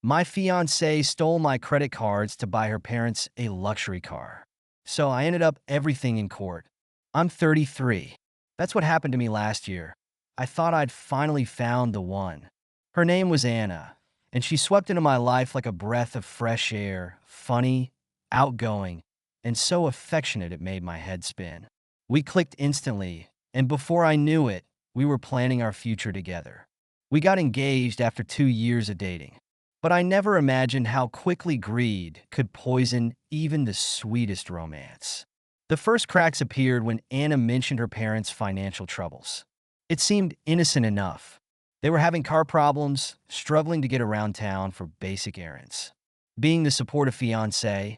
My fiancée stole my credit cards to buy her parents a luxury car. So I ended up everything in court. I'm 33. That's what happened to me last year. I thought I'd finally found the one. Her name was Anna, and she swept into my life like a breath of fresh air, funny, outgoing, and so affectionate it made my head spin. We clicked instantly, and before I knew it, we were planning our future together. We got engaged after 2 years of dating. But I never imagined how quickly greed could poison even the sweetest romance. The first cracks appeared when Anna mentioned her parents' financial troubles. It seemed innocent enough. They were having car problems, struggling to get around town for basic errands. Being the supportive fiancé,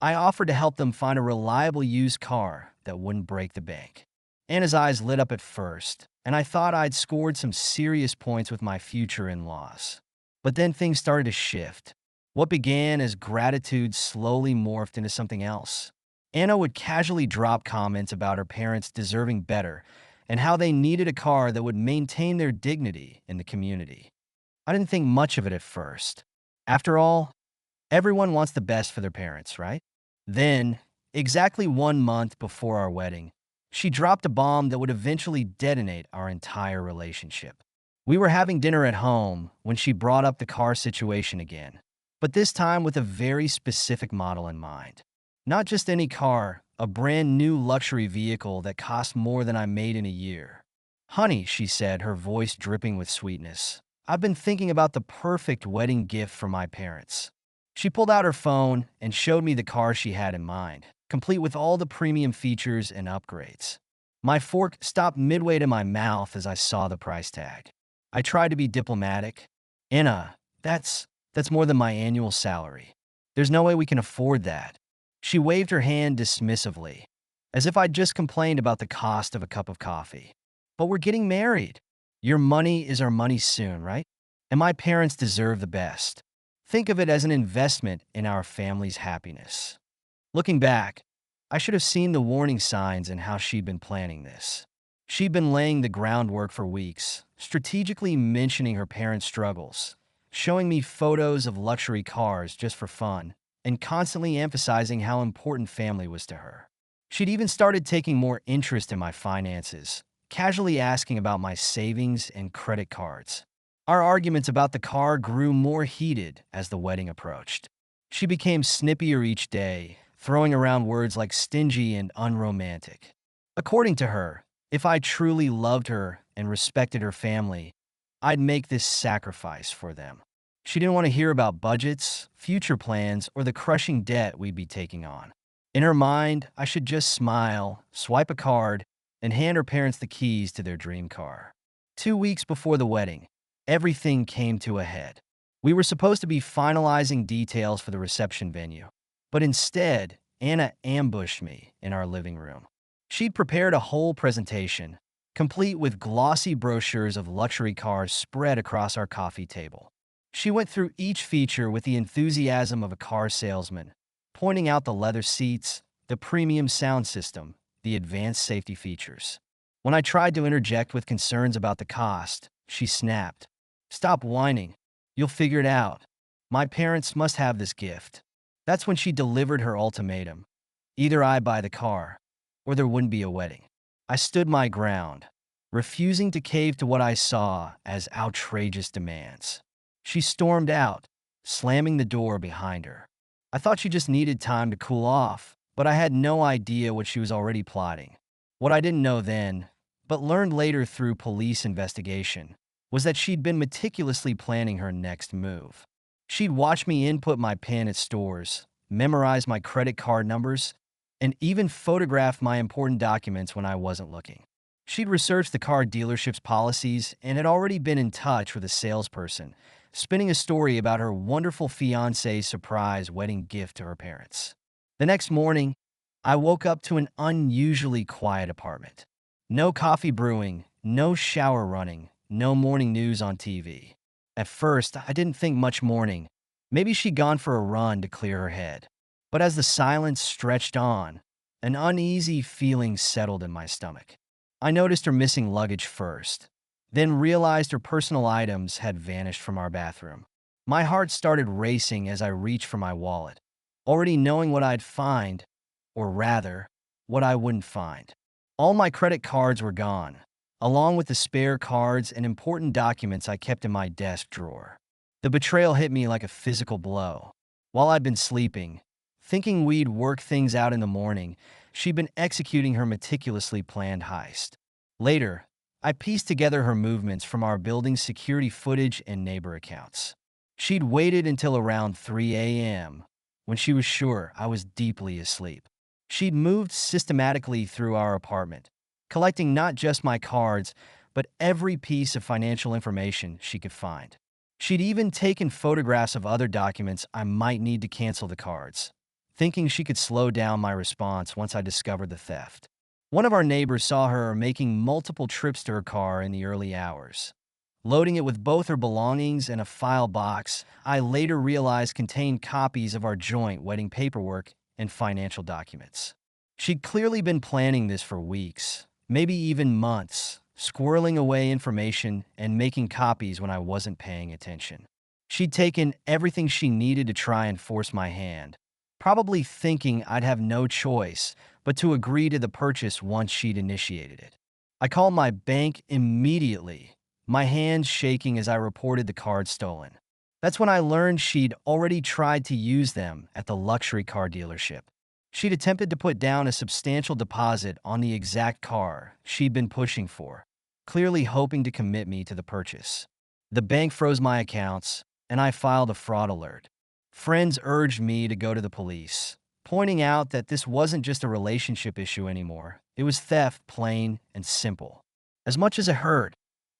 I offered to help them find a reliable used car that wouldn't break the bank. Anna's eyes lit up at first, and I thought I'd scored some serious points with my future in-laws. But then things started to shift. What began as gratitude slowly morphed into something else. Anna would casually drop comments about her parents deserving better and how they needed a car that would maintain their dignity in the community. I didn't think much of it at first. After all, everyone wants the best for their parents, right? Then, exactly 1 month before our wedding, she dropped a bomb that would eventually detonate our entire relationship. We were having dinner at home when she brought up the car situation again, but this time with a very specific model in mind. Not just any car, a brand new luxury vehicle that cost more than I made in a year. "Honey," she said, her voice dripping with sweetness, "I've been thinking about the perfect wedding gift for my parents." She pulled out her phone and showed me the car she had in mind, complete with all the premium features and upgrades. My fork stopped midway to my mouth as I saw the price tag. I tried to be diplomatic. "Anna, that's more than my annual salary. There's no way we can afford that." She waved her hand dismissively, as if I'd just complained about the cost of a cup of coffee. "But we're getting married. Your money is our money soon, right? And my parents deserve the best. Think of it as an investment in our family's happiness." Looking back, I should have seen the warning signs in how she'd been planning this. She'd been laying the groundwork for weeks, strategically mentioning her parents' struggles, showing me photos of luxury cars just for fun, and constantly emphasizing how important family was to her. She'd even started taking more interest in my finances, casually asking about my savings and credit cards. Our arguments about the car grew more heated as the wedding approached. She became snippier each day, throwing around words like stingy and unromantic. According to her, if I truly loved her and respected her family, I'd make this sacrifice for them. She didn't want to hear about budgets, future plans, or the crushing debt we'd be taking on. In her mind, I should just smile, swipe a card, and hand her parents the keys to their dream car. 2 weeks before the wedding, everything came to a head. We were supposed to be finalizing details for the reception venue, but instead, Anna ambushed me in our living room. She'd prepared a whole presentation, complete with glossy brochures of luxury cars spread across our coffee table. She went through each feature with the enthusiasm of a car salesman, pointing out the leather seats, the premium sound system, the advanced safety features. When I tried to interject with concerns about the cost, she snapped, "Stop whining. You'll figure it out. My parents must have this gift." That's when she delivered her ultimatum. Either I buy the car, or there wouldn't be a wedding. I stood my ground, refusing to cave to what I saw as outrageous demands. She stormed out, slamming the door behind her. I thought she just needed time to cool off, but I had no idea what she was already plotting. What I didn't know then, but learned later through police investigation, was that she'd been meticulously planning her next move. She'd watched me input my PIN at stores, memorize my credit card numbers, and even photograph my important documents when I wasn't looking. She'd researched the car dealership's policies and had already been in touch with a salesperson, spinning a story about her wonderful fiancé's surprise wedding gift to her parents. The next morning, I woke up to an unusually quiet apartment. No coffee brewing, no shower running, no morning news on TV. At first, I didn't think much morning. Maybe she'd gone for a run to clear her head. But as the silence stretched on, an uneasy feeling settled in my stomach. I noticed her missing luggage first, then realized her personal items had vanished from our bathroom. My heart started racing as I reached for my wallet, already knowing what I'd find, or rather, what I wouldn't find. All my credit cards were gone, along with the spare cards and important documents I kept in my desk drawer. The betrayal hit me like a physical blow. While I'd been sleeping, thinking we'd work things out in the morning, she'd been executing her meticulously planned heist. Later, I pieced together her movements from our building's security footage and neighbor accounts. She'd waited until around 3 a.m., when she was sure I was deeply asleep. She'd moved systematically through our apartment, collecting not just my cards, but every piece of financial information she could find. She'd even taken photographs of other documents I might need to cancel the cards, thinking she could slow down my response once I discovered the theft. One of our neighbors saw her making multiple trips to her car in the early hours, loading it with both her belongings and a file box I later realized contained copies of our joint wedding paperwork and financial documents. She'd clearly been planning this for weeks, maybe even months, squirreling away information and making copies when I wasn't paying attention. She'd taken everything she needed to try and force my hand, probably thinking I'd have no choice but to agree to the purchase once she'd initiated it. I called my bank immediately, my hands shaking as I reported the cards stolen. That's when I learned she'd already tried to use them at the luxury car dealership. She'd attempted to put down a substantial deposit on the exact car she'd been pushing for, clearly hoping to commit me to the purchase. The bank froze my accounts, and I filed a fraud alert. Friends urged me to go to the police, pointing out that this wasn't just a relationship issue anymore. It was theft, plain and simple. As much as it hurt,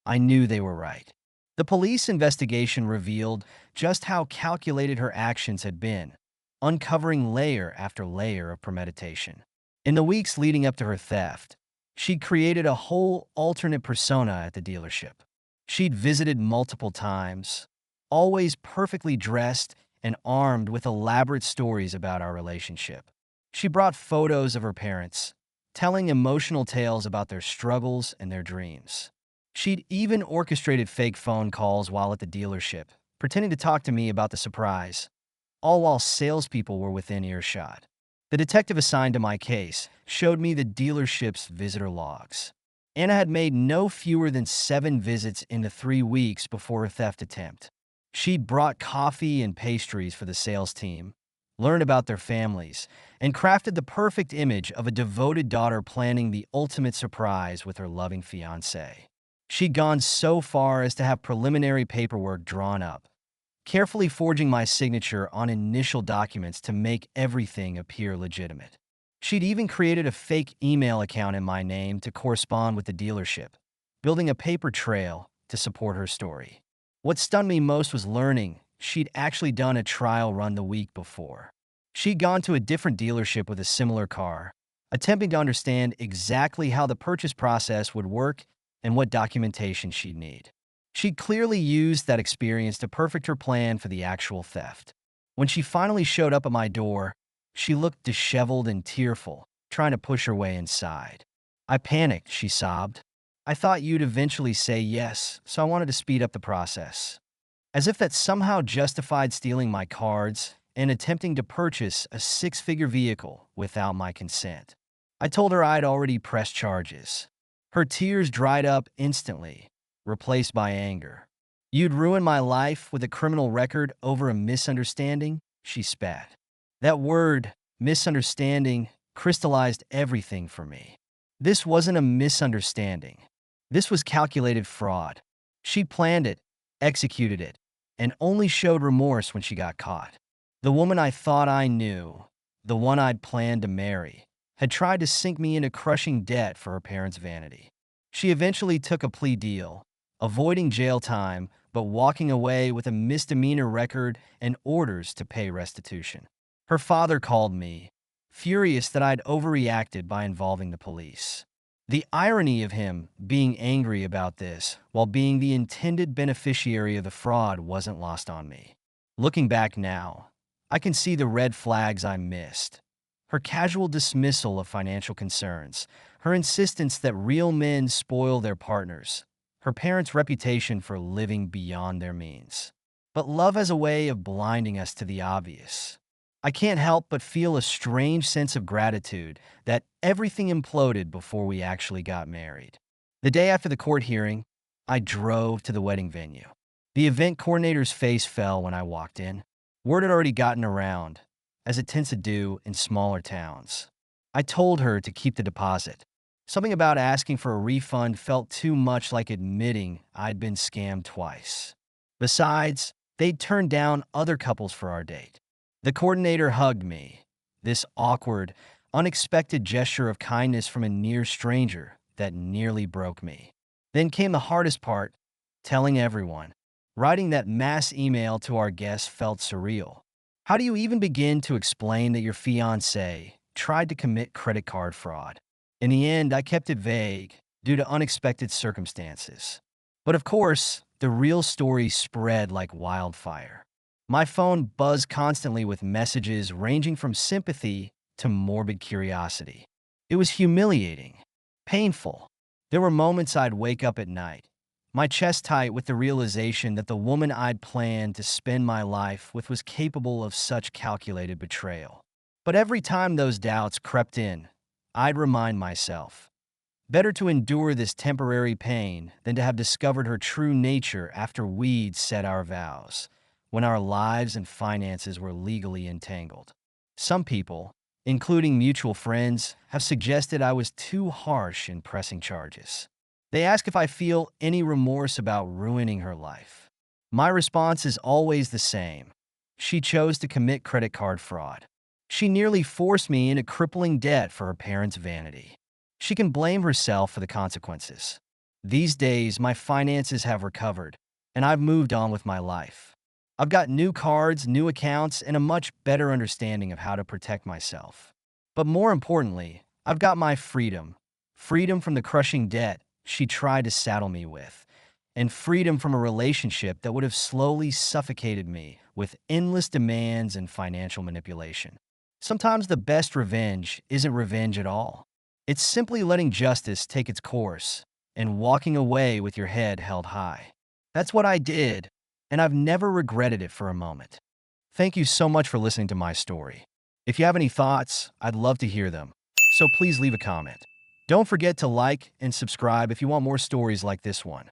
I knew they were right. The police investigation revealed just how calculated her actions had been, uncovering layer after layer of premeditation. In the weeks leading up to her theft, she'd created a whole alternate persona at the dealership. She'd visited multiple times, always perfectly dressed and armed with elaborate stories about our relationship. She brought photos of her parents, telling emotional tales about their struggles and their dreams. She'd even orchestrated fake phone calls while at the dealership, pretending to talk to me about the surprise, all while salespeople were within earshot. The detective assigned to my case showed me the dealership's visitor logs. Anna had made no fewer than 7 visits in the 3 weeks before her theft attempt. She'd brought coffee and pastries for the sales team, learned about their families, and crafted the perfect image of a devoted daughter planning the ultimate surprise with her loving fiancé. She'd gone so far as to have preliminary paperwork drawn up, carefully forging my signature on initial documents to make everything appear legitimate. She'd even created a fake email account in my name to correspond with the dealership, building a paper trail to support her story. What stunned me most was learning she'd actually done a trial run the week before. She'd gone to a different dealership with a similar car, attempting to understand exactly how the purchase process would work and what documentation she'd need. She'd clearly used that experience to perfect her plan for the actual theft. When she finally showed up at my door, she looked disheveled and tearful, trying to push her way inside. "I panicked," she sobbed. "I thought you'd eventually say yes, so I wanted to speed up the process." As if that somehow justified stealing my cards and attempting to purchase a 6-figure vehicle without my consent. I told her I'd already pressed charges. Her tears dried up instantly, replaced by anger. "You'd ruin my life with a criminal record over a misunderstanding?" she spat. That word, misunderstanding, crystallized everything for me. This wasn't a misunderstanding. This was calculated fraud. She planned it, executed it, and only showed remorse when she got caught. The woman I thought I knew, the one I'd planned to marry, had tried to sink me into crushing debt for her parents' vanity. She eventually took a plea deal, avoiding jail time, but walking away with a misdemeanor record and orders to pay restitution. Her father called me, furious that I'd overreacted by involving the police. The irony of him being angry about this while being the intended beneficiary of the fraud wasn't lost on me. Looking back now, I can see the red flags I missed. Her casual dismissal of financial concerns, her insistence that real men spoil their partners, her parents' reputation for living beyond their means. But love has a way of blinding us to the obvious. I can't help but feel a strange sense of gratitude that everything imploded before we actually got married. The day after the court hearing, I drove to the wedding venue. The event coordinator's face fell when I walked in. Word had already gotten around, as it tends to do in smaller towns. I told her to keep the deposit. Something about asking for a refund felt too much like admitting I'd been scammed twice. Besides, they'd turned down other couples for our date. The coordinator hugged me, this awkward, unexpected gesture of kindness from a near stranger that nearly broke me. Then came the hardest part, telling everyone. Writing that mass email to our guests felt surreal. How do you even begin to explain that your fiancé tried to commit credit card fraud? In the end, I kept it vague due to unexpected circumstances. But of course, the real story spread like wildfire. My phone buzzed constantly with messages ranging from sympathy to morbid curiosity. It was humiliating, painful. There were moments I'd wake up at night, my chest tight with the realization that the woman I'd planned to spend my life with was capable of such calculated betrayal. But every time those doubts crept in, I'd remind myself, better to endure this temporary pain than to have discovered her true nature after we'd said our vows, when our lives and finances were legally entangled. Some people, including mutual friends, have suggested I was too harsh in pressing charges. They ask if I feel any remorse about ruining her life. My response is always the same. She chose to commit credit card fraud. She nearly forced me into crippling debt for her parents' vanity. She can blame herself for the consequences. These days, my finances have recovered, and I've moved on with my life. I've got new cards, new accounts, and a much better understanding of how to protect myself. But more importantly, I've got my freedom. Freedom from the crushing debt she tried to saddle me with, and freedom from a relationship that would have slowly suffocated me with endless demands and financial manipulation. Sometimes the best revenge isn't revenge at all. It's simply letting justice take its course and walking away with your head held high. That's what I did, and I've never regretted it for a moment. Thank you so much for listening to my story. If you have any thoughts, I'd love to hear them, so please leave a comment. Don't forget to like and subscribe if you want more stories like this one.